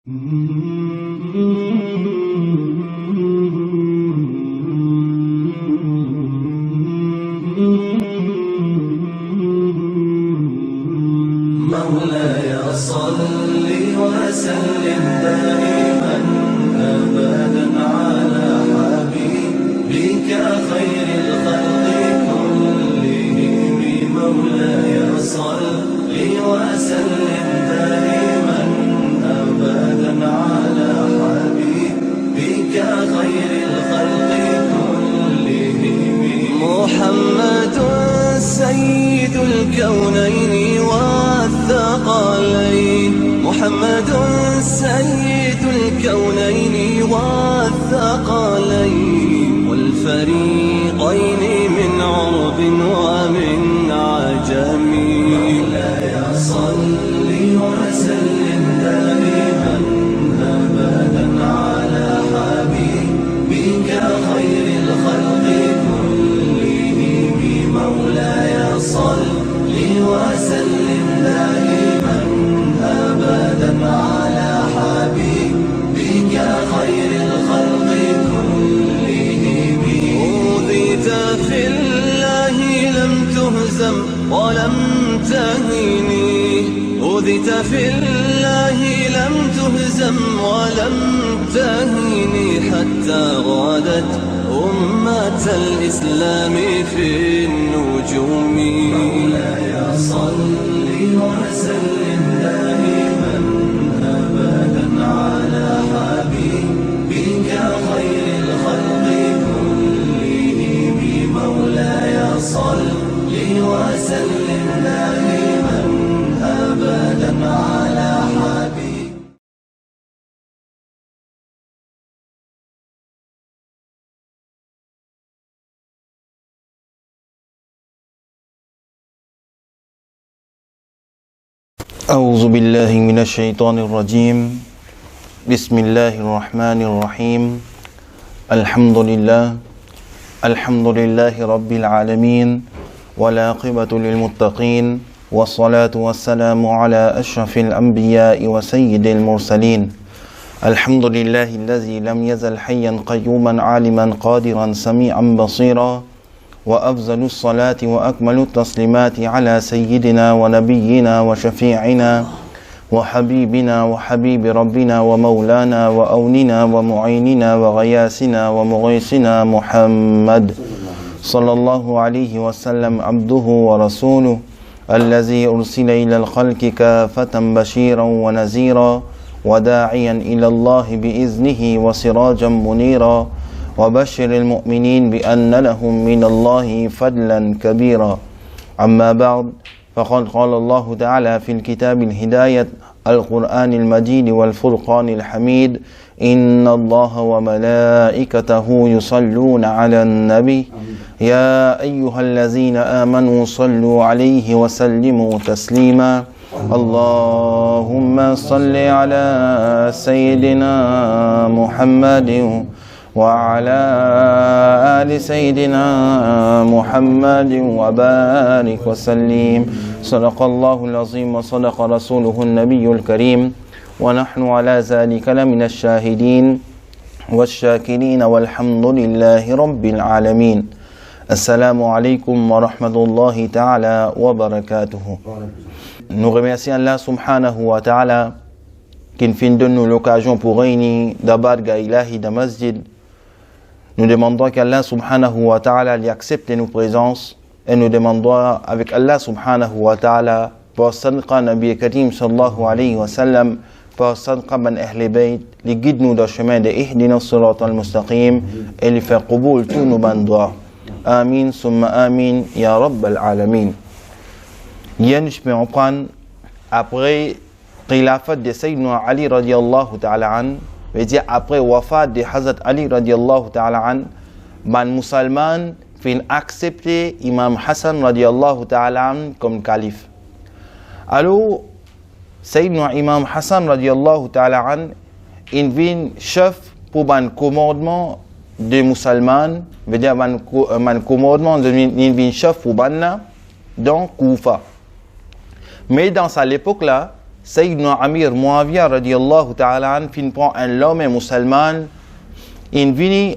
مولاي صل وسلم دائما أبدا على حبيبك خير الخلق كلهم. مولاي صل وسلم دائما أبدا على حبيبك خير الخلق كلهم. محمد سيد الكونين والثقلين، محمد سيد الكونين والثقلين والفريقين من عرب ومن عجم. مولاي صل وسلم دائما أبدا على حبيبك خير الخلق كلهم. مولاي صل وسلم دائما أبدا على حبيبك خير الخلق كلهم. أوذيت في الله لم تهزم ولم تهني، أوذيت في الله لم تهزم ولم تهني حتى غادت أمة الإسلام في النجوم. مولاي صل وسلم دائما أبدا على حبيبك خير الخلق كلهم. مولاي صل وسلم دائما أبدا على حبيبك. أعوذ بالله من الشيطان الرجيم. بسم الله الرحمن الرحيم. الحمد لله رب العالمين، والعاقبة للمتقين، والصلاة والسلام على أشرف الأنبياء وسيد المرسلين. الحمد لله الذي لم يزل حيا قيوما عالما قادرا سميعا بصيرا، وأفضل الصلاة وأكمل التسليمات على سيدنا ونبينا وشفيعنا وحبيبنا وحبيب ربنا ومولانا وأوننا ومعيننا وغياسنا ومغيثنا محمد صلى الله عليه وسلم، عبده ورسوله الذي أرسل إلى الخلق كافة بشيرا ونذيرا وداعيا إلى الله بإذنه وسراجا منيرا، وبشر المؤمنين بأن لهم من الله فضلا كبيرا. أما بعد، فقد قال الله تعالى في الكتاب الهداية القرآن المجيد والفرقان الحميد: إن الله وملائكته يصلون على النبي يا أيها الذين آمنوا صلوا عليه وسلموا تسليما. اللهم صل على سيدنا محمد وعلى آل سيدنا محمد وبارك وسلم. صدق الله العظيم وصدق رسوله النبي الكريم، ونحن على ذلك لمن الشاهدين والشاكرين، والحمد لله رب العالمين. Assalamu alaikum wa rahmatullahi ta'ala wa barakatuhu. Nous remercions Allah subhanahu wa ta'ala qui nous donne l'occasion pour réunir d'abord Ilahi de Masjid. Nous demandons qu'Allah subhanahu wa ta'ala lui accepte nos présences, et nous demandons avec Allah subhanahu wa ta'ala pour Sadqa Nabi Karim sallallahu alayhi wa sallam, pour Sadqa ban Ahl Bayt, les guide nous dans le chemin de Ihdina Sirat al-Mustaqim et les faire qaboul tous nos bonnes doigts. Amin, summa amin, ya Rabbal Alamin. Yen, je peux en prendre après Khilafat de Sayyidina Ali radiallahu ta'ala an, veut dire après wafat de Hazrat Ali radiallahu ta'ala an, man musulman fin accepter Imam Hassan radiallahu ta'ala an comme calife. Alors, Sayyidina Imam Hassan radiallahu ta'ala an, il vient chef pour un commandement de musulmans, veut dire un commandement de il vient chef pour ban dans Koufa. Mais dans cette époque-là, Sayyidina Amir Muawiyah radiyallahu ta'ala an fin prend un homme musulman, il vient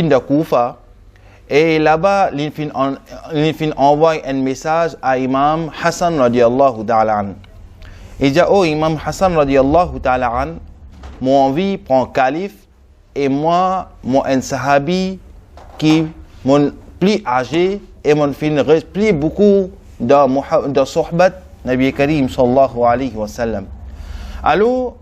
de Koufa, et là-bas, il fin envoie un message à Imam Hassan radiyallahu ta'ala an. Il dit, oh Imam Hassan radiyallahu ta'ala an, mon envie prend calife, et moi, mon un sahabi qui mon plus âgé, et mon fin replie beaucoup de sohbat Nabi Karim sallallahu alayhi wa sallam. Alors,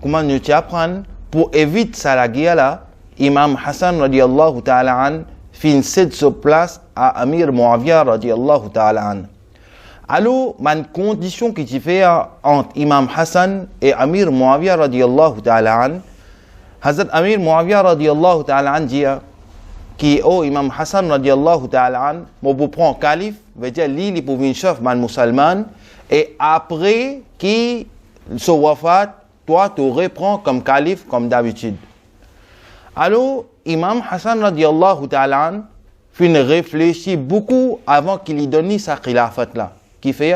comment nous apprendre pour éviter ça la guerre là, Imam Hassan radiyallahu ta'ala an fin cède sa place à Amir Muawiyah radiyallahu ta'ala an. Alors, une condition qui tu fais entre Imam Hassan et Amir Muawiyah radiyallahu ta'ala an, Hazrat Amir Muawiyah radiyallahu ta'ala an dit qui oh Imam Hassan radiyallahu ta'ala an, moi vous prends calife, veut dire lui pour venir chef man musulman, et après qui se wafat, toi tu reprends comme calife comme d'habitude. Alors Imam Hassan radiyallahu ta'ala an fin réfléchit beaucoup avant qu'il lui donne sa khilafat là. Qui fait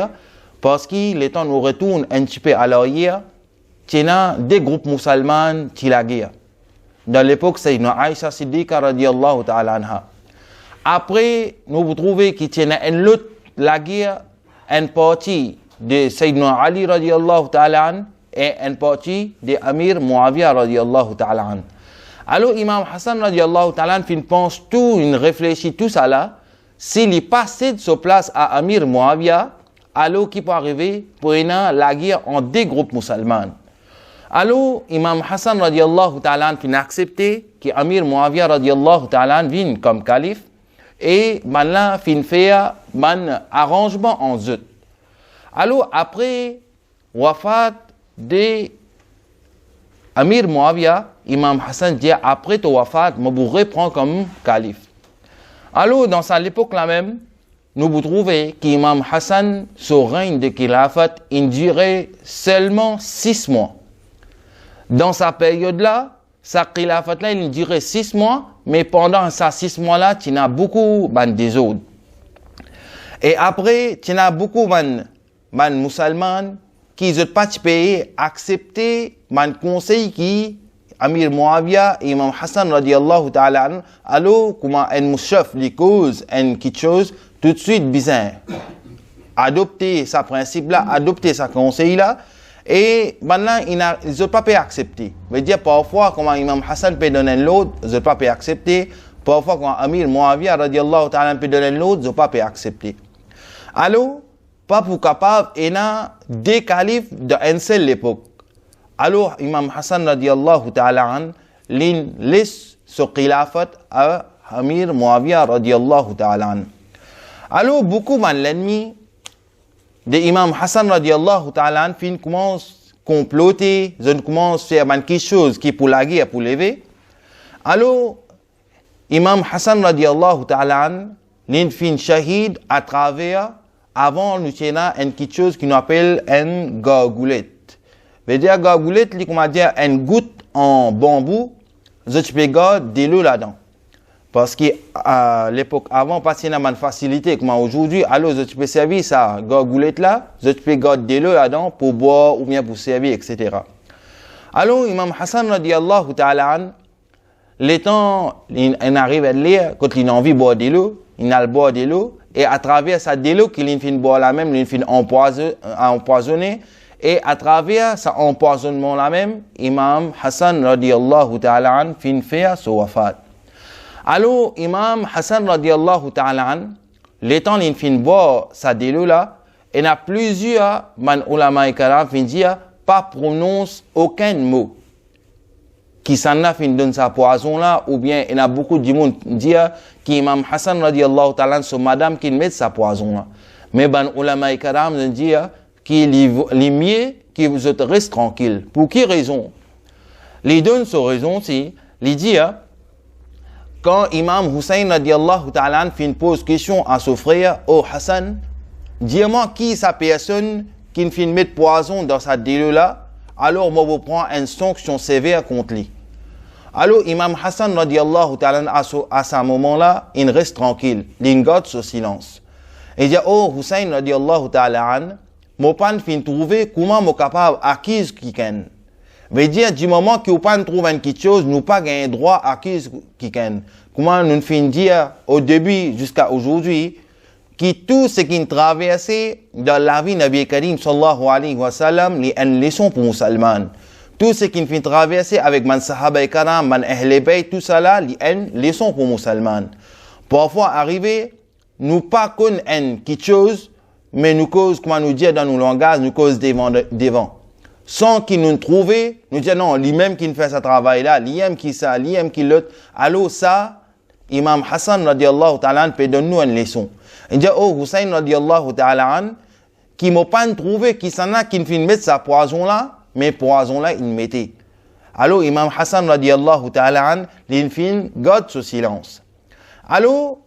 parce qu'il est temps nous retourne un petit peu à l'arrière, il y a des groupes musulmans qui la guerre. Dans l'époque, c'est Aïcha Siddiqa radiyallahu ta'ala anha. Après, nous vous trouvez qu'il y a une lutte, la guerre, une partie de Sayyidina Ali radiyallahu ta'ala an et une partie de Amir Muawiyah radiyallahu ta'ala an. Alors, Imam Hassan radiyallahu ta'ala an pense tout, il réfléchit tout ça là. S'il est passé de sa place à Amir Muawiyah, alors qu'il peut arriver pour la guerre en deux groupes musulmans. Alors, Imam Hassan radiyallahu ta'ala an fin accepté que Amir Muawiyah radiyallahu ta'ala an vienne comme calife et maintenant fin fait un arrangement en zut. Alors, après wafat de Amir Muawiyah, Imam Hassan dit après ton wafat, je vous reprends comme calife. Alors, dans cette époque-là même, nous vous trouvez qu'Imam Hassan, son règne de khilafat, il durait seulement 6 mois. Dans sa période-là, sa khilafat-là, il durait 6 mois, mais pendant ces 6 mois-là, il y a beaucoup de désordre. Et après, il y a beaucoup de musulmans qui n'ont pas payé, accepté le conseil qui Amir Muawiyah et Imam Hassan radiyallahu ta'ala an, alors comment un chef les causes, quelque chose, tout de suite bizarre. Adopter sa principe-là, adopter sa conseil-là, et maintenant, ils n'ont pas pu accepter. Ça veut dire parfois, comment Imam Hassan peut donner l'autre, ils n'ont pas pu accepter. Parfois, quand Amir Muawiyah radiyallahu ta'ala peut donner l'autre, ils n'ont pas pu accepter. Alors, pas pour capable, il y a des califes d'une seule époque. Alors, Imam Hassan radiyallahu ta'ala an, laisse ce khilafat à Amir Muawiyah radiyallahu ta'ala an. Alors, beaucoup de l'ennemi de Imam Hassan radiyallahu ta'ala an fin commence à comploter, ils commencent à faire quelque chose qui est pour la guerre, pour lever. Alors, Imam Hassan radiyallahu ta'ala an, fin shahid à travers, avant nous avons quelque chose qui nous appelle une gargoulette. Veut dire gargoulette, c'est comment dire une goutte en bambou, je peux garder de l'eau là-dedans. Parce qu'à l'époque avant, pas si une facilité comme aujourd'hui, alors je peux servir ça gargoulette là, je peux garder de l'eau là-dedans pour boire ou bien pour servir, etc. Alors Imam Hassan radiyallahu ta'ala an, les temps, il arrive à lire, quand il a envie de boire de l'eau, il a le boire de l'eau, et à travers ça de l'eau qu'il finit boire la même, il finit empoisonner. Et à travers cet empoisonnement-là même, Imam Hassan radiyallahu ta'ala an fin fait son wafat. Alors, Imam Hassan radiyallahu ta'ala an, les temps il fin boire sa délo là, il y a plusieurs man ulama et karam fin dire pas prononce aucun mot qui s'en a fin donne sa poison là, ou bien il y a beaucoup de monde dire qu'Imam Hassan radiyallahu ta'ala an, c'est madame qui met sa poison là. Mais ban ulama et karam dire qu'il est mieux que vous restez tranquille. Pour quelle raison? Les deux sont raison, c'est, les dire, quand Imam Hussein radiyallahu ta'ala fin pose question à son frère, oh Hassan, dis-moi qui est sa personne qui fin met poison dans sa délo là, alors moi je prends une sanction sévère contre lui. Alors Imam Hassan radiyallahu ta'ala à ce moment-là, il reste tranquille, il garde son silence. Il dit, oh Hussein radiyallahu ta'ala mon pas fin trouver comment mon capable acquise qui ken. Veut dire du moment que pas trouve quelque chose, nous pas gain droit acquise qui ken. Comment nous fin dire au début jusqu'à aujourd'hui que tout ce qui traversé dans la vie Nabi Karim sallallahu alayhi wa sallam est une leçon pour musulman. Tout ce qui fait traverser avec man sahaba karam, man ahl bayt, tout ça là est une leçon pour musulman. Parfois arriver nous pas connaître quelque chose, mais nous cause, comment nous dire dans nos langages, nous cause devant. Sans qu'ils nous trouvent, nous disons non, lui-même qui fait ce travail-là, lui-même qui ça, lui-même qui l'autre. Alors ça, Imam Hassan radiallahu ta'ala peut donner nous une leçon. Il dit, oh, Hussein radiallahu ta'ala qui m'a pas trouvé, qui s'en a, qui ne fait mettre sa poison-là, mais poison-là, il mettait. Alors, Imam Hassan radiallahu ta'ala il fait garde ce silence. Alors,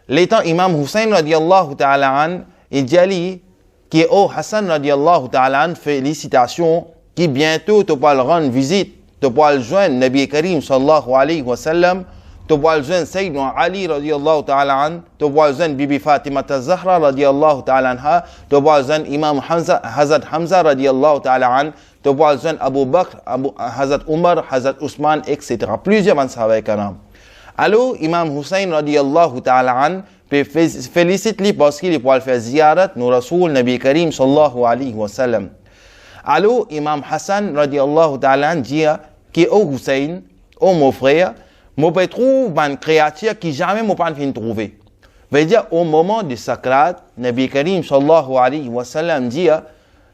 l'étant Imam Hussein radiallahu ta'ala il dit qui est oh Hassan radiallahu ta'ala félicitations qui bientôt te pourras rendre visite, te pourras joindre Nabi Karim sallallahu alayhi wa sallam, te pourras joindre Sayyidina Ali radiallahu ta'ala te pourras joindre Bibi Fatima Zahra radiallahu ta'ala anha, te pourras joindre Imam Hazrat Hamza radiallahu ta'ala te pourras joindre Abu Bakr, Hazrat Umar, Hazrat Ousmane, etc. Plusieurs man sahabat karam. Alors, Imam Hussein radiallahu ta'ala félicite lui parce qu'il pourra faire ziyarat nous Rasoul Nabi Karim sallallahu alayhi wa sallam. Alors, Imam Hassan radiallahu ta'ala dit que oh Hussein, oh mon frère, moi peux trouver une créature qui jamais m'a pas fin trouver. Veut dire au moment de Sakrat, Nabi Karim sallallahu alayhi wa sallam dit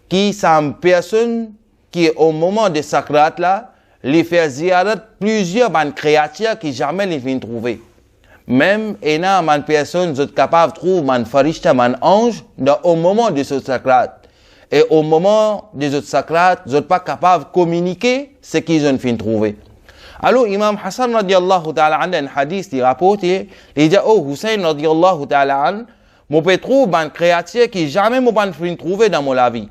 que c'est une personne qui au moment de Sakrat là, les faire ziyarat plusieurs bonnes créatures qui jamais les viennent trouver. Même une personne qui est capable de trouver un farishta, un ange, au moment de ce sakrat. Et au moment de ce sakrat, ils ne sont pas capables de communiquer ce qu'ils ont fait trouver. Alors, Imam Hassan radiallahu ta'ala an, un hadith qui rapporte, il dit, oh Hussein radiallahu ta'ala an, je peux trouver une créature qui jamais m'a pas fait trouver dans mon vie.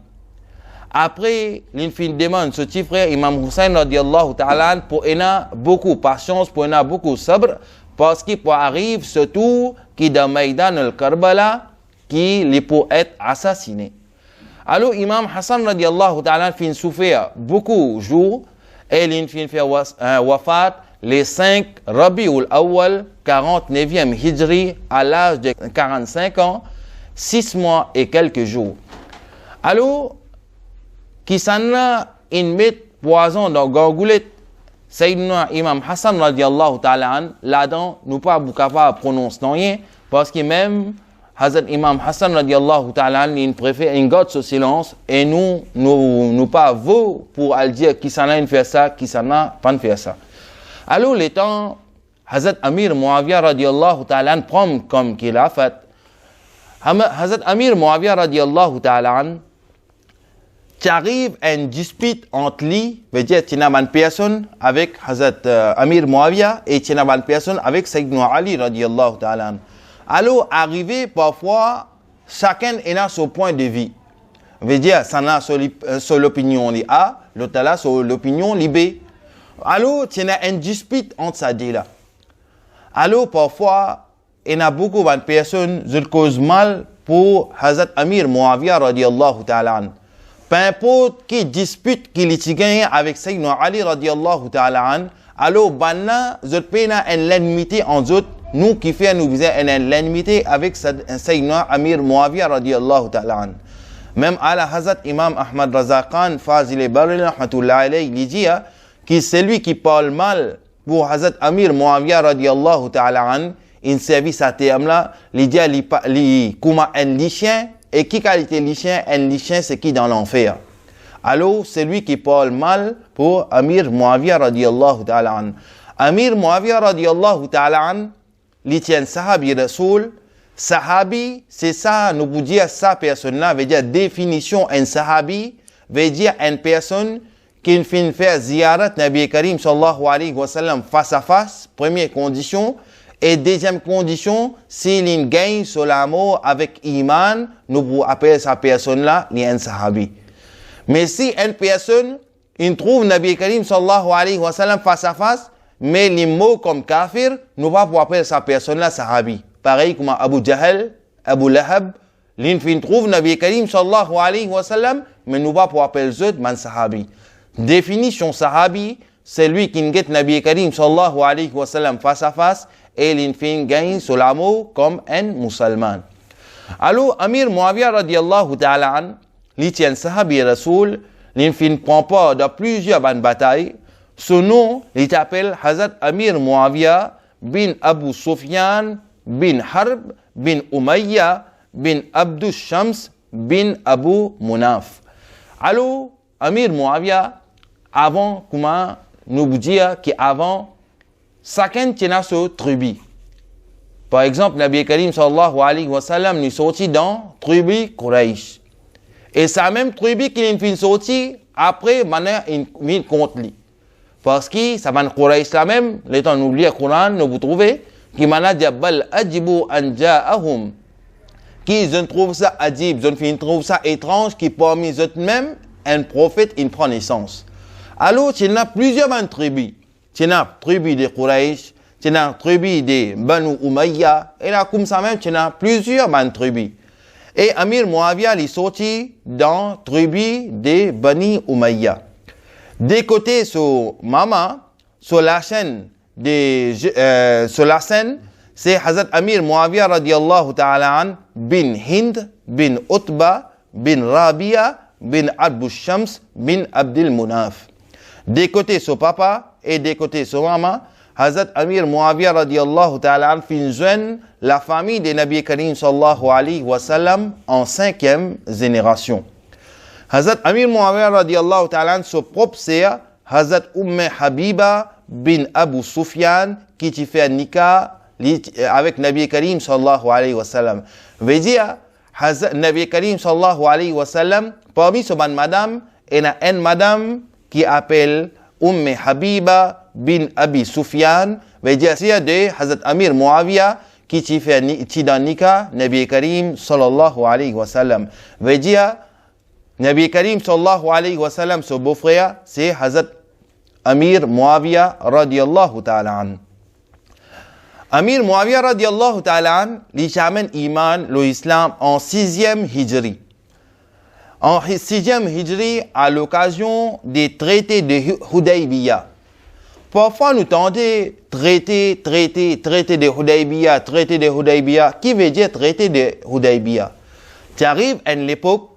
Après, l'infini demande ce petit frère, Imam Hussein radiallahu ta'ala an, pour avoir beaucoup de patience, pour avoir beaucoup de sabre, parce qu'il arrive surtout qui dans Maïdan al-Karbala, qui les peut être assassiné. Alors, Imam Hassan radiallahu ta'ala fin souffrir beaucoup de jours, et il fin fait wafat les 5 Rabiul Awwal 49e Hijri à l'âge de 45 ans, 6 mois et quelques jours. Alors, qui s'en a une met poison dans Gorgoulette, Sayyidina Imam Hassan radiallahu ta'ala là-dedans, nous pas capables de prononcer rien, parce que même Hazrat Imam Hassan radiallahu ta'ala il préfère une garde ce silence, et nous pas vaut pour dire qui s'en a fait ça, qui s'en a pas fait ça. Alors, les temps, Hazrat Amir Muawiyah radiallahu ta'ala prend comme qu'il a fait. Hazrat Amir Muawiyah radiallahu ta'ala tu arrives à une dispute entre lui, veut dire tu n'as pas une personne avec Hazrat Amir Muawiyah et tu n'as pas une personne avec Sayyidina Ali radiallahu ta'ala. Alors, arrivé parfois, chacun a son point de vue. Veut dire, ça n'a sur l'opinion A, l'autre là sur l'opinion B. Alors, tu as une dispute entre ces deux-là. Alors, parfois, il y a beaucoup de personnes qui causent mal pour Hazrat Amir Muawiyah radiallahu ta'ala. Peu importe qui dispute qui litigue avec Sayyidina Ali radiallahu ta'ala, alors banna zot pena en l'ennemité en zot nous qui fait nous viser en l'ennemité avec Sayyidina Amir Muawiyah radiallahu ta'ala. Même à la Hazrat Imam Ahmad Razaqan Fazil Baril rahmatullah alayhi il dit que celui qui parle mal pour Hazrat Amir Muawiyah radiallahu ta'ala il service à terme là il dit li kuma en lichien. Et qui qualité lichien? Un lichien, c'est qui dans l'enfer? Alors, celui qui parle mal pour Amir Muawiyah radiallahu ta'ala an. Amir Muawiyah radiallahu ta'ala an, il tient sahabi rasoul. Sahabi, c'est ça, nous vous dire ça, personne-là, veut dire définition, un sahabi, veut dire une personne qui fait faire ziyarat Nabi Karim sallallahu alayhi wa sallam face à face, première condition. Et deuxième condition, s'il y a une gain sur l'amour avec iman, nous pouvons appeler sa personne-là un sahabi. Mais si une personne, il trouve Nabi Karim sallallahu alayhi wa sallam face à face, mais les mots comme kafir, nous ne pouvons pas appeler sa personne-là sahabi. Pareil comme Abu Jahl, Abu Lahab, L'in trouve Nabi Karim sallallahu alayhi wa sallam, mais nous va pour appeler zot man sahabi. Définition sahabi, c'est lui qui guette Nabi Karim sallallahu alayhi wa sallam face à face et l'in gagne sur l'amour comme un musulman. Alors, Amir Muawiyah radiallahu ta'ala an, li tient sahabi Rasoul, l'in prend part de plusieurs batailles. Son nom, il s'appelle Hazrat Amir Muawiyah bin Abu Sufyan bin Harb bin Umayya bin Abdus Shams bin Abu Munaf. Alors, Amir Muawiyah, avant, comment nous vous dire qu'avant, chacun tient sa tribu. Par exemple, Nabi Karim sallallahu alayhi wa sallam nous sorti dans tribu Quraysh. Et sa même tribu qui est sorti après, maintenant, il compte lui. Parce que ça va Quraysh la même, les temps nous lire le Coran, nous vous trouvez, qui m'a dit bal ajibu an ja'ahum, qui je trouve ça adib, je trouve ça étrange, qui parmi eux même un prophète il prend naissance. Alors, il y a plusieurs tribus. Il y a tribu de Quraysh, il y a tribu de Banu Umayya, et là comme ça même, il y a plusieurs tribus. Et Amir Muawiyah est sorti dans tribu de Bani Umayya. Des côtés sur Mama, sur la chaîne, c'est Hazrat Amir Muawiyah radiallahu ta'ala an bin Hind bin Utba bin Rabia bin Abdus Shams bin Abdul Munaf. Des côtés sur papa et des côtés sur maman, Hazrat Amir Muawiyah radiallahu ta'ala an fin joindre la famille de Nabi Karim sallallahu alayhi wa sallam en 5e génération. Hazrat Amir Muawiyah radiallahu ta'ala an, son propre sœur, Hazrat Habiba bin Abu Sufyan, qui fait un nikah avec Nabi Karim sallallahu alayhi wa sallam. Veut dire, Nabi Karim sallallahu alayhi wa sallam, parmi ce madame, il y a une madame qui appelle Habiba bin Abi Sufyan, veut dire, c'est de Hazrat Amir Muawiyah, qui fait un nikah Nabi Karim sallallahu alayhi wa sallam. Veut dire, Nabi Karim sallallahu alayhi wa sallam, son beau-frère, c'est Hazrat Amir Muawiyah radiallahu ta'ala an. Amir Muawiyah radiallahu ta'ala an, il amène iman, l'islam, en 6e hijri. En 6e hijri, à l'occasion des traités de Hudaybiyah. Parfois, nous tendons traité de Hudaybiyah, qui veut dire traité de Hudaybiyah. Tu arrives à l'époque,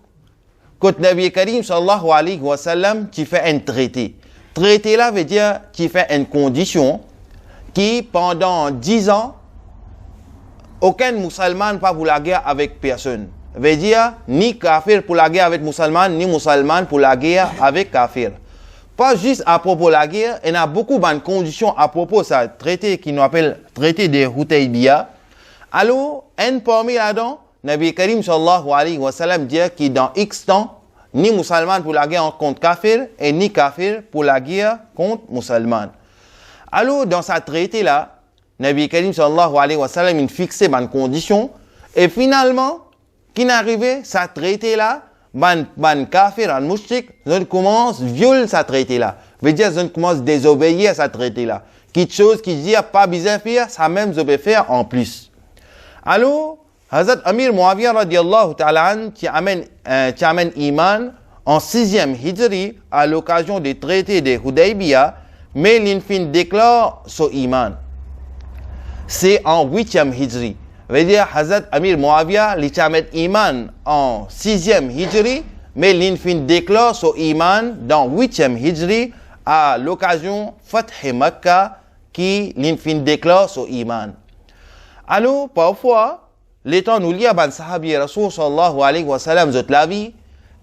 quand Nabi Karim sallallahu alayhi wa sallam, tu fais un traité. Traité là veut dire tu fais une condition qui pendant 10 ans, aucun musulman pas pour la guerre avec personne. Veut dire ni kafir pour la guerre avec musulman, ni musulman pour la guerre avec kafir. Pas juste à propos de la guerre, il y a beaucoup de conditions à propos de ce traité qui nous appelle traité de Hudaybiyah. Alors, un parmi là-dedans, Nabi Karim sallallahu alayhi wa sallam dit que dans X temps, ni musulman pour la guerre contre kafir et ni kafir pour la guerre contre musulman. Alors, dans ce traité-là, Nabi Karim sallallahu alayhi wa sallam a fixé une condition et finalement, qui n'est arrivé, ce traité-là, ban kafir, un mouchik, je commence à violer ce traité-là. Veut dire, je commence à désobéir à ce traité-là. Quelque chose qui dit pas besoin de faire, ça même je vais faire en plus. Alors, Hazrat Amir Muawiyah radiallahu ta'ala an, qui amène iman en 6e hijri à l'occasion des traités de Hudaybiyah, mais l'infin déclare son iman. C'est en 8e hijri. Veut dire Hazrat Amir Muawiyah, il amène iman en 6e hijri, mais l'infin déclare son iman dans 8e hijri à l'occasion Fath Makkah, qui l'infin déclare son iman. Alors, parfois, les temps nous lions à sahabi Rasoul sallallahu alayhi wa sallam zot la vie,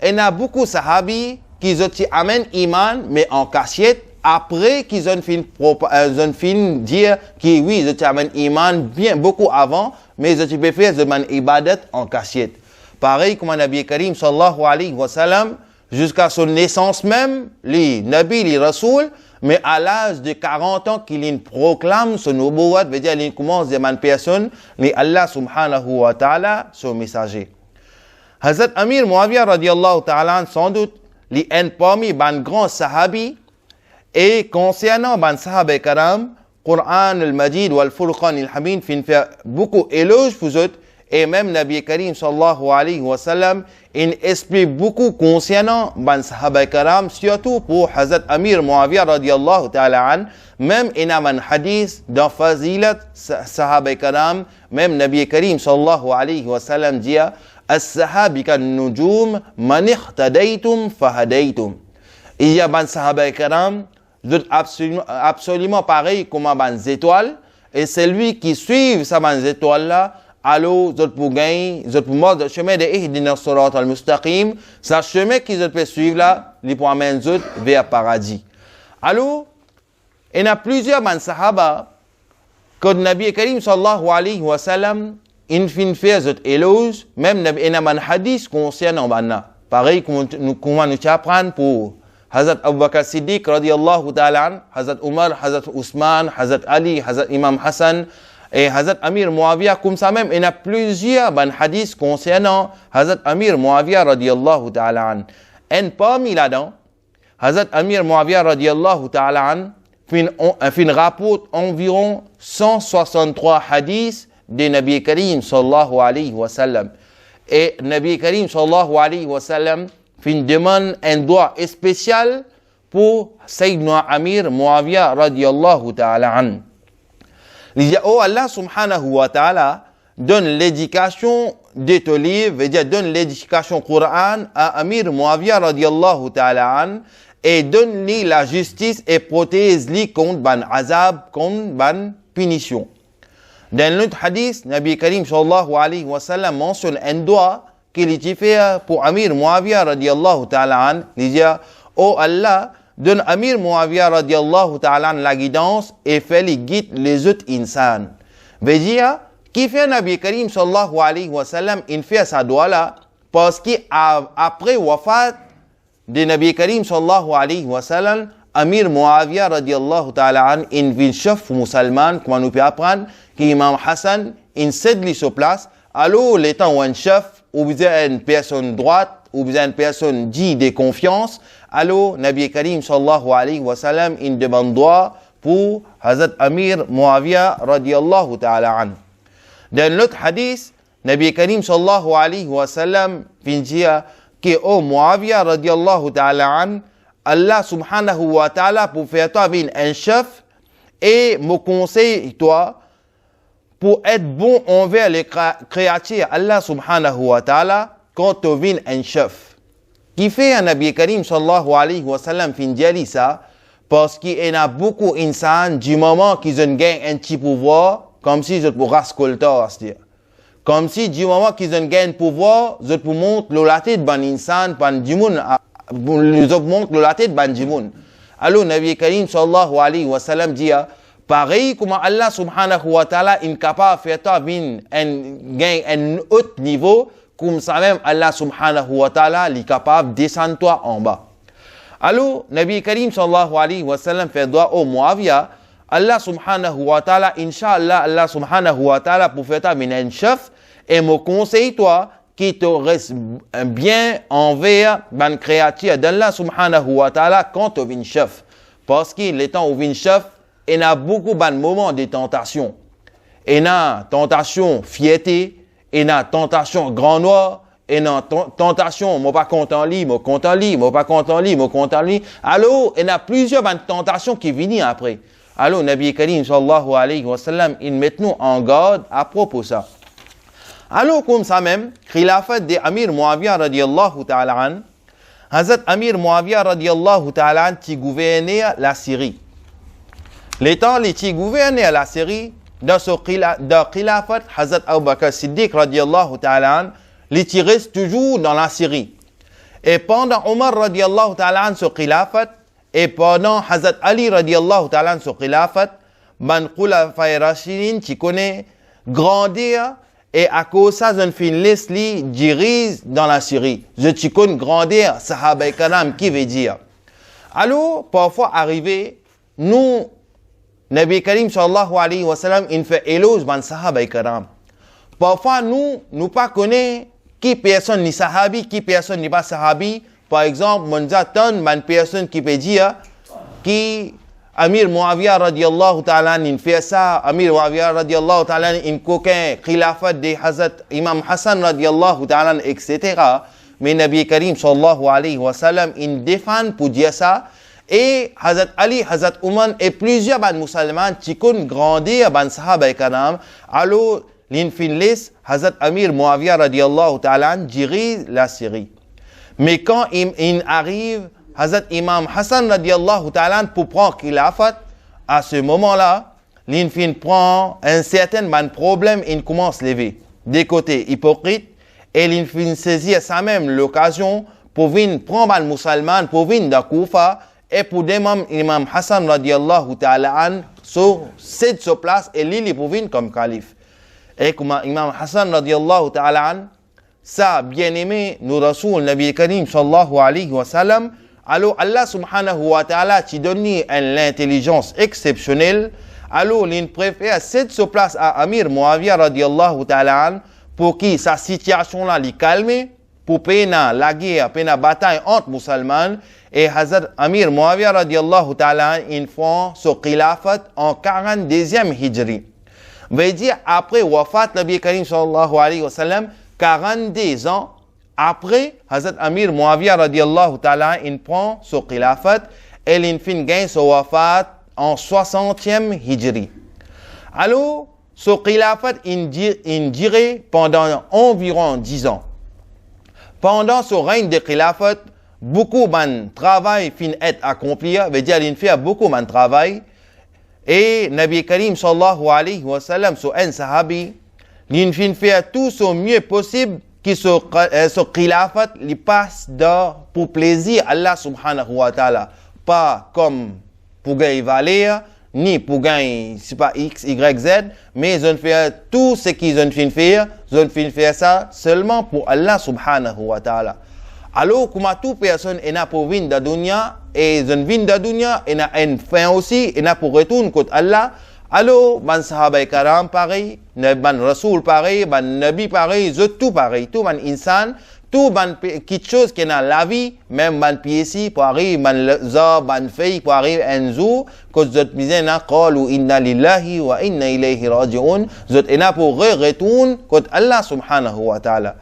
il y a beaucoup de sahabis qui amènent iman mais en cachette après qu'ils ont fini dire que oui, ils amènent iman bien beaucoup avant, mais ils ont fait de ibadat en cachette. Pareil comme Nabi Karim sallallahu alayhi wa sallam, jusqu'à son naissance même, les Nabi, les Rasoul, mais à l'âge de 40 ans qu'il proclame son nubuwwat, veut dire qu'il commence de une personne, mais Allah subhanahu wa ta'ala, son messager. Hazrat Amir Muawiyah radiallahu ta'ala, sans doute, il est parmi les grands sahabis, et concernant les sahabas karam, Qur'an al-Majid wal Furqan al-Hamid, fin faire beaucoup d'éloges pour eux, Et même Nabi Karim sallallahu alayhi wa sallam, il explique beaucoup concernant ban sahaba karam, surtout pour Hazrat Amir Muawiyah radiyallahu ta'ala an. Même il y a un hadith dans Fazilat sahaba karam, même Nabi Karim sallallahu alayhi wa sallam dit As-sahabi kan nujum man ihtadaytum fahadaytum. Il y a ban sahaba karam, absolument pareil comme ban étoiles, et celui qui suit ces ban étoiles là, alors, vous pouvez gagner, vous pouvez mordre le chemin de Ihdina Surat al-Mustaqim, c'est le chemin qui vous peut suivre là, il peut amener vers le paradis. Alors, il y a plusieurs sahaba que le Nabi Karim sallallahu alayhi wa sallam, il fait des éloges, même il y a un hadith concernant Banna. Pareil, comment nous apprendre pour Hazrat Abu Bakr Siddiq radiyallahu ta'ala an, Hazrat Umar, Hazrat Ousmane, Hazrat Ali, Hazrat Imam Hassan, et Hazrat Amir Muawiyah, comme ça même, il y a plusieurs hadiths concernant Hazrat Amir Muawiyah radiyallahu ta'ala an. Et parmi là-dedans, Hazrat Amir Muawiyah radiyallahu ta'ala an fait rapporte environ 163 hadiths de Nabi Karim sallallahu alayhi wa sallam. Et Nabi Karim sallallahu alayhi wa sallam fait une demande, un droit spécial pour Sayyidina Amir Muawiyah radiyallahu ta'ala an. Il dit, oh Allah subhanahu wa ta'ala donne l'éducation de ton livre, veut dire donne l'éducation Coran à Amir Muawiyah radiyallahu ta'ala an, et donne-lui la justice et protège-lui contre ban azab, contre ban punition. Dans l'autre hadith, Nabi Karim sallallahu alayhi wa sallam mentionne un doigt qu'il était fait pour Amir Muawiyah radiyallahu ta'ala an. Il dit, oh Allah, donne Amir Muawiyah radiyallahu ta'ala la guidance et fait les guides les autres insans. Veut dire, qui fait Nabi Karim sallallahu alayhi wa sallam, il fait sa doigt là, parce qu'après wafat de Nabi Karim sallallahu alayhi wa sallam, Amir Muawiyah radiyallahu ta'ala an, il vit chef musulman, comme nous peut apprendre, qu'Imam Hassan, il cède sur place, alors l'étant un chef, ou bien une personne droite, ou bien une personne dit de confiance, alors Nabi Karim sallallahu alayhi wa sallam, il demande droit pour Hazrat Amir Muawiyah radiyallahu ta'ala an. Dans l'autre hadith, Nabi Karim sallallahu alayhi wa sallam dit que oh Muawiyah radiyallahu ta'ala an, Allah subhanahu wa ta'ala pour faire toi un chef et me conseille toi pour être bon envers les créatures Allah subhanahu wa ta'ala quand tu viens un chef. Qui fait un Nabi Karim sallallahu alayhi wa sallam fin dit ça parce qu'il y a beaucoup d'insans du moment qu'ils ont gagné un petit pouvoir comme si ils pourraient rascolter. Comme si du moment qu'ils ont gagné un pouvoir, ils pourraient montrer la tête ban insan, ban du monde, ils montrent la tête ban du monde. Alors Nabi Karim sallallahu alayhi wa sallam dit pareil comme Allah subhanahu wa ta'ala est capable de faire toi gagner un haut niveau, comme ça même Allah subhanahu wa ta'ala est capable de descendre toi en bas. Alors, Nabi Karim sallallahu alayhi wa sallam fait droit au Muawiyah, Allah subhanahu wa ta'ala, Inch'Allah, Allah subhanahu wa ta'ala pour faire toi un chef, et me conseille toi qui te reste bien envers ban créature d'Allah subhanahu wa ta'ala quand tu es chef. Parce qu'il est temps où tu chef, il y a beaucoup de moments de tentation. Il y a tentation fierté, il y a tentation grand noir, il y a tentation, moi pas content lui, moi content lui, moi pas content lui, moi content lui. Alors, il y a plusieurs tentations qui viennent après. Alors, Nabi Karim sallallahu alayhi wa sallam, il met nous en garde à propos de ça. Alors, comme ça même, khilafat de Amir Muawiyah radiyallahu ta'ala an, Hazrat Amir Muawiyah radiyallahu ta'ala an, qui gouvernait la Syrie. L'étant, qui gouvernait la Syrie, dans khilafat, Hazrat Abu Bakr Siddiq radiyallahu ta'ala an, qui reste toujours dans la Syrie. Et pendant Omar radiyallahu ta'ala an, ce khilafat, et pendant Hazrat Ali radiyallahu ta'ala an, ce khilafat, ban khulafay rashidin, qui connaît grandir, et à cause de ça, je fais une liste qui dirige dans la Syrie. Je te connais grandir, sahaba karam, qui veut dire. Alors, parfois arrivé, nous, Nabi Karim sallallahu alayhi wa sallam, il fait éloge ban sahaba karam. Parfois, nous pas connaissons qui personne ni sahabi, qui personne ni pas sahabi. Par exemple, mon zaton, ban personne qui peut dire, qui Amir Muawiyah radiallahu ta'ala in fait ça, Amir Muawiyah radiallahu ta'ala in coquin, khilafat de Hazrat Imam Hassan radiallahu ta'ala, etc. Mais Nabi Karim sallallahu alayhi wa sallam, il défend pour dire ça. Et Hazrat Ali, Hazrat Umar et plusieurs musulmans qui ont grandi à Sahaba Karam, alors l'infinless, Hazrat Amir Muawiyah radiallahu ta'ala dirige la Syrie. Mais quand il arrive, Hazrat Imam Hassan radiallahu ta'ala pour prendre khilafat, à ce moment-là, l'infin prend un certain problème, il commence à lever. Des côtés hypocrites, et l'infin saisit à ça même l'occasion pour venir prendre les musulmans, pour venir de Koufa, et pour demander Imam Hassan radiallahu ta'ala cède sa place et lui pour venir comme calife. Et comme Imam Hassan radiallahu ta'ala ça bien aimé nous Rasoul Nabi Karim sallallahu alayhi wa sallam, alors Allah subhanahu wa ta'ala qui donne l'intelligence exceptionnelle, alors il préfère céder sa place à Amir Muawiyah radiallahu ta'ala pour que sa situation là lui calme, pour payer la guerre, payer la bataille entre musulmans. Et Hazrat Amir Muawiyah radiallahu ta'ala, ils font ce khilafat en 42e hijri. Veut dire, après wafat Nabi Karim sallallahu alayhi wa sallam, 42 ans après, Hazrat Amir Muawiyah radiallahu ta'ala, il prend ce khilafat et il fin gagne ce wafat en 60e hijri. Alors, ce khilafat, il dirait pendant environ 10 ans. Pendant ce règne de khilafat, beaucoup de travail fin être accompli, veut dire il fait beaucoup de travail. Et Nabi Karim sallallahu alayhi wa sallam, sur un sahabi, il fin fait tout ce mieux possible que ce khilafat il passe pour plaisir Allah subhanahu wa ta'ala. Pas comme pour gagner valeur, ni pour gagner, c'est pas X, Y, Z, mais ils ont fait tout ce qu'ils ont fait ça seulement pour Allah subhanahu wa ta'ala. Alors, comme toute personne est là pour venir de la dunya, et ils viennent de la dunya, et a une fin aussi, et pour retourner contre Allah, alors, ban sahaba karam pareil, ban rasoul pareil, ban nabi pareil, tout pareil, tout ban insan, tout ban quelque chose qui est dans la vie, même ban pieci, pareil, ban za, ban fei, pareil, un jour, que zot misé na qalu inna lillahi wa inna ilayhi raji'un, zot est là pour retourner contre Allah subhanahu wa ta'ala.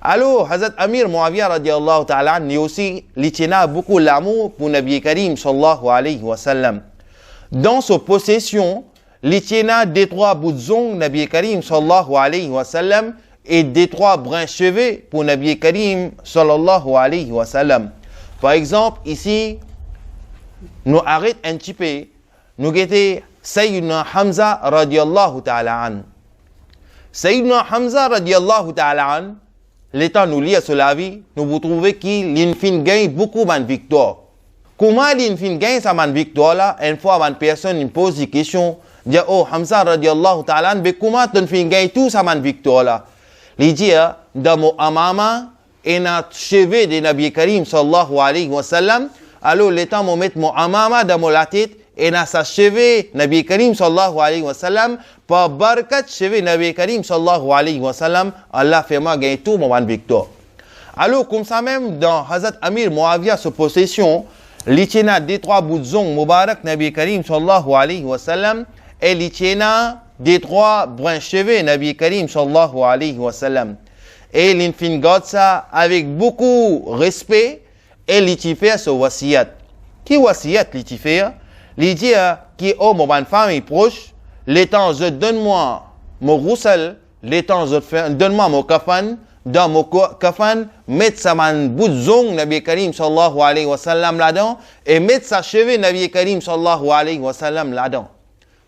Alors, Hazrat Amir Muawiyah radiallahu ta'ala, lui aussi, il tient beaucoup l'amour pour Nabi Karim sallallahu alayhi wa sallam. Dans sa possession, il tient des 3 bouts de zong Nabi Karim sallallahu alayhi wa sallam et des 3 brins cheveux pour Nabi Karim sallallahu alayhi wa sallam. Par exemple, ici, nous arrêtons un petit peu, nous guettons Sayyidina Hamza radiallahu ta'ala an. Sayyidina Hamza radiallahu ta'ala an, l'état nous lit sur la vie, nous vous trouvez qu'il fin gagne beaucoup de victoires. Comment l'infin gagne sa victoire là? Une fois, une personne pose une question, dit oh Hamza radiallahu ta'ala, mais comment tu fin gagne tout sa victoire là? Il dit dans mon amama et dans cheveux de Nabi Karim sallallahu alayhi wa sallam, alors l'état me met mon amama dans la tête et dans sa cheveux Nabi Karim sallallahu alayhi wa sallam, par barakat cheveux Nabi Karim sallallahu alayhi wa sallam, Allah fait moi gagner tout mon victoire. Alors comme ça même dans Hazrat Amir Muawiyah sa possession, l'itena des 3 bouts de zong Mubarak Nabi Karim sallallahu alayhi wa sallam et l'itena des 3 brins cheveux Nabi Karim sallallahu alayhi wa sallam. Et l'infin garde ça avec beaucoup de respect et l'itifer ce wasiyat. Qui wasiyat l'itifer? L'idée qui oh mon famille proche, les temps je donne-moi mon roussel, les temps je donne-moi mon kafan, dans mon kafan, mettre sa man bout de zong Nabi Karim sallallahu alayhi wa sallam là-dedans et mettre sa cheveux Nabi Karim sallallahu alayhi wa sallam là-dedans.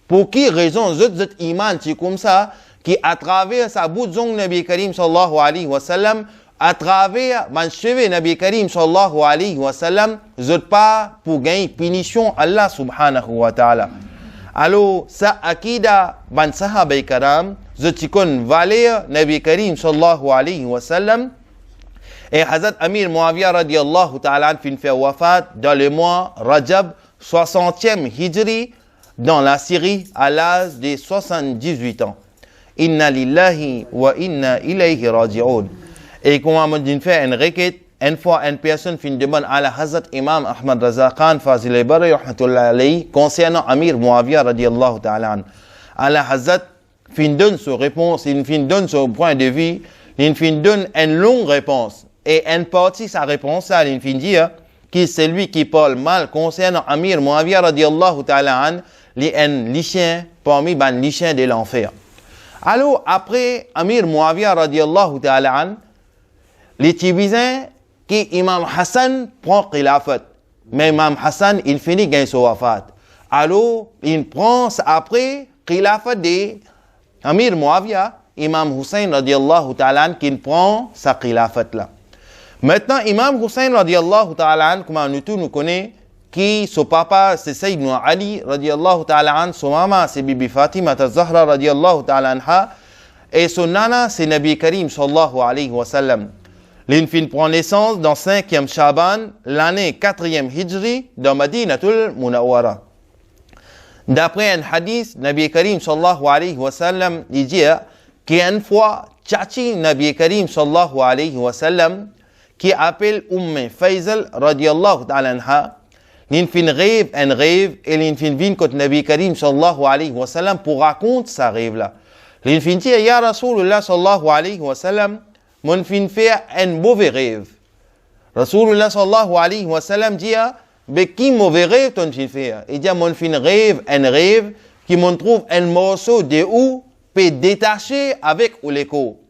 Pour qui raison zot iman c'est comme ça qui à travers sa bout de zong Nabi Karim sallallahu alayhi wa sallam à travers man cheveux Nabi Karim sallallahu alayhi wa sallam zot pas pour gagner punition Allah subhanahu wa ta'ala. Alors sa akida ban sahaba karam zot kon valeur Nabi Karim sallallahu alayhi wa sallam. Et Hazrat Amir Muawiyah radiallahu ta'ala fin fait wafat dans le mois Rajab 60e hijri dans la Syrie à l'âge de 78 ans. Inna lillahi wa inna ilayhi raji'un. Et comme on dit fait une requête, une fois, une personne fin demande à la Hazrat Imam Ahmad Raza Khan Fazil Bari rahmatullah alayhi concernant Amir Muawiyah radiyallahu ta'ala an. À la Hazrat fin donne sa réponse, il fin donne son point de vue, il fin donne une longue réponse. Et une partie sa réponse, il fin dit que c'est lui qui parle mal concernant Amir Muawiyah radiyallahu ta'ala an, les chiens parmi les chiens de l'enfer. Alors, après Amir Muawiyah radiyallahu ta'ala an, les Tibizins qui Imam Hassan prend khilafat. Mais Imam Hassan, il finit gain son wafat. Alors, il prend après khilafat de Amir Muawiyah, Imam Hussein radiyallahu ta'ala an, qui prend sa khilafat là. Maintenant, Imam Hussein radiyallahu ta'ala an, comme nous tous nous connaissons, qui son papa c'est Sayyidina Ali radiyallahu ta'ala an, son maman c'est Bibi Fatima Zahra radiyallahu ta'ala anha, et son nana c'est Nabi Karim sallallahu alayhi wa sallam. L'infin prend naissance dans 5e Shaban, l'année 4e Hijri, dans Madinatul Munawwara. D'après un hadith, Nabi Karim sallallahu alayhi wa sallam, il dit qu'une fois, Tchachi Nabi Karim sallallahu alayhi wa sallam, qui appelle Faisal radiyallahu ta'ala anha, l'infin rêve un rêve, et l'infin vient contre Nabi Karim sallallahu alayhi wa sallam pour raconter sa rêve là. L'infin dit, Ya Rasulullah sallallahu alayhi wa sallam, mon fin fait un mauvais rêve. Rasulullah sallallahu alayhi wa sallam dit, mais qui mauvais rêve ton fin fait? Il dit, mon fin rêve un rêve qui me trouve un morceau de ou peut détacher avec ou l'écho.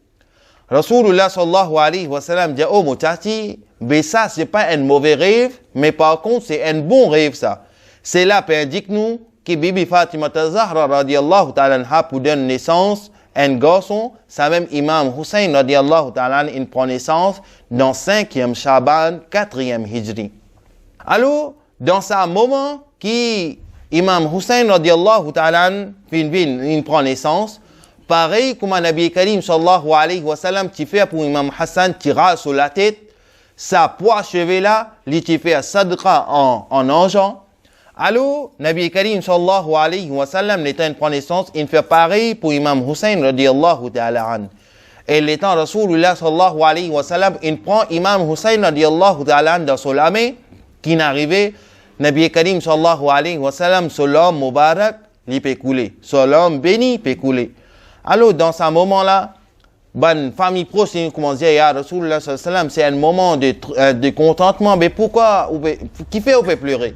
Rasulullah sallallahu alayhi wa sallam dit, oh mon tati, mais ça c'est pas un mauvais rêve, mais par contre c'est un bon rêve ça. C'est là pour indiquer nous que Bibi Fatima Zahra radiyallahu ta'ala anha pour donner naissance un garçon, ça même Imam Hussein radiyallahu ta'ala il prend naissance dans 5e Shaban, 4e Hijri. Alors, dans ce moment qui Imam Hussein radiyallahu ta'ala il prend naissance, pareil comme Nabi Karim sallallahu alayhi wa sallam qui fait pour Imam Hassan tira sur la tête, sa poids cheveux là, il fait sadqa en argent. Alors, Nabi Karim sallallahu alayhi wa sallam, l'étant prend naissance, il fait pareil pour Imam Hussein radiyallahu ta'ala an. Et l'étant Rasulullah sallallahu alayhi wa sallam, il prend Imam Hussein radiyallahu ta'ala an dans son armée, qui n'arrivait, Nabi Karim sallallahu alayhi wa sallam, son homme Mubarak, il peut couler. Son homme béni peut couler. Alors, dans ce moment-là, bonne famille proche, il commence à dire, Ya Rasulullah sallallahu alayhi wa sallam, c'est un moment de contentement, mais pourquoi, qui fait on peut pleurer?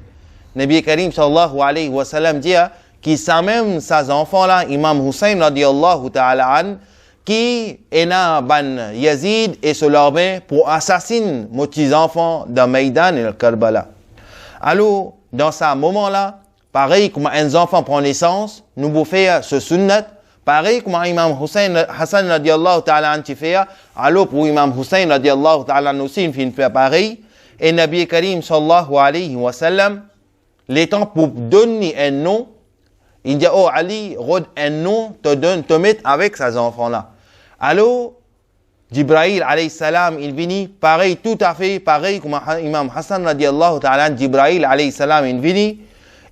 Nabi Karim sallallahu alayhi wa sallam dit qui ça même ces enfants là Imam Hussein radiyallahu ta'ala an qui est ban Yazid et son armée pour assassiner mes petits enfants dans Maïdan et le Karbala. Alors dans ce moment là pareil comme un enfant prend naissance nous vous fait ce sunnat pareil comme Imam Hussein Hassan radiyallahu ta'ala an fait alors pour Imam Hussein radiyallahu ta'ala an aussi il fait pareil et Nabi Karim sallallahu alayhi wa sallam l'étant pour donner un nom, il dit, oh Ali, rôde un nom, te mettre avec ces enfants-là. Alors, Jibril alayhi salam, il vient pareil, tout à fait pareil comme Imam Hassan radiyallahu ta'ala, Jibril alayhi salam, il vient,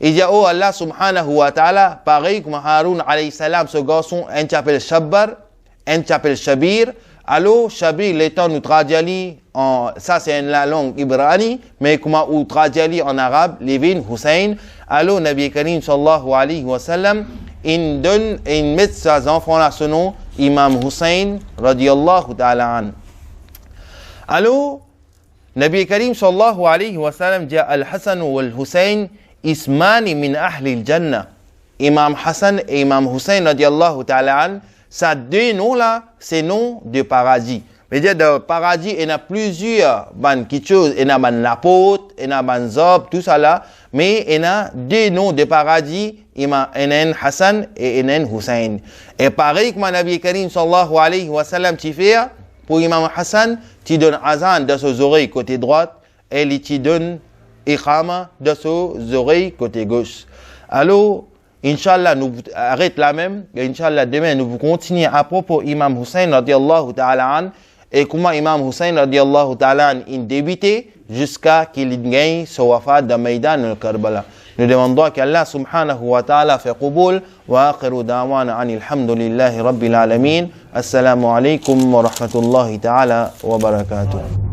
il dit, oh Allah subhanahu wa ta'ala, pareil comme Haroun alayhi salam, ce garçon, un s'appelle Shabbar, un s'appelle Shabir. Alors, Shabir, l'étant nous traduit ça c'est la langue ibrani, mais comment on traduit en arabe, Lévin, Hussein. Alors, Nabi Karim sallallahu alayhi wa sallam, il met ses enfants là ce nom, Imam Hussein radiyallahu ta'ala an. Alors, Nabi Karim sallallahu alayhi wa sallam dit Al-Hassan ou Al-Hussein, ismani min ahli al-Jannah. Imam Hassan et Imam Hussein radiyallahu ta'ala an, ça deux noms là, c'est noms de paradis. Mais dire de paradis, il y a plusieurs choses, il y a l'apôtre, il y a Zob, tout ça là. Mais il y a deux noms de paradis, il y a Hassan et il y a Hussein. Et pareil comme Nabi Karim sallallahu alayhi wa sallam, tu fais pour Imam Hassan, tu donnes azan de ses oreilles côté droite et il te donne iqama de ses oreilles côté gauche. Alors, Inch'Allah, nous arrêtons là même. Et Inch'Allah, demain, nous continuons à propos Imam Hussein radiyallahu ta'ala an et comment Imam Hussein radiyallahu ta'ala an a débuté jusqu'à qu'il gagne son wafat dans Maïdan al-Karbala. Nous demandons qu'Allah subhanahu wa ta'ala fait qaboul wa akhiru da'wana anil hamdulillahi rabbil alamin. Assalamu alaikum wa rahmatullahi ta'ala wa barakatuh.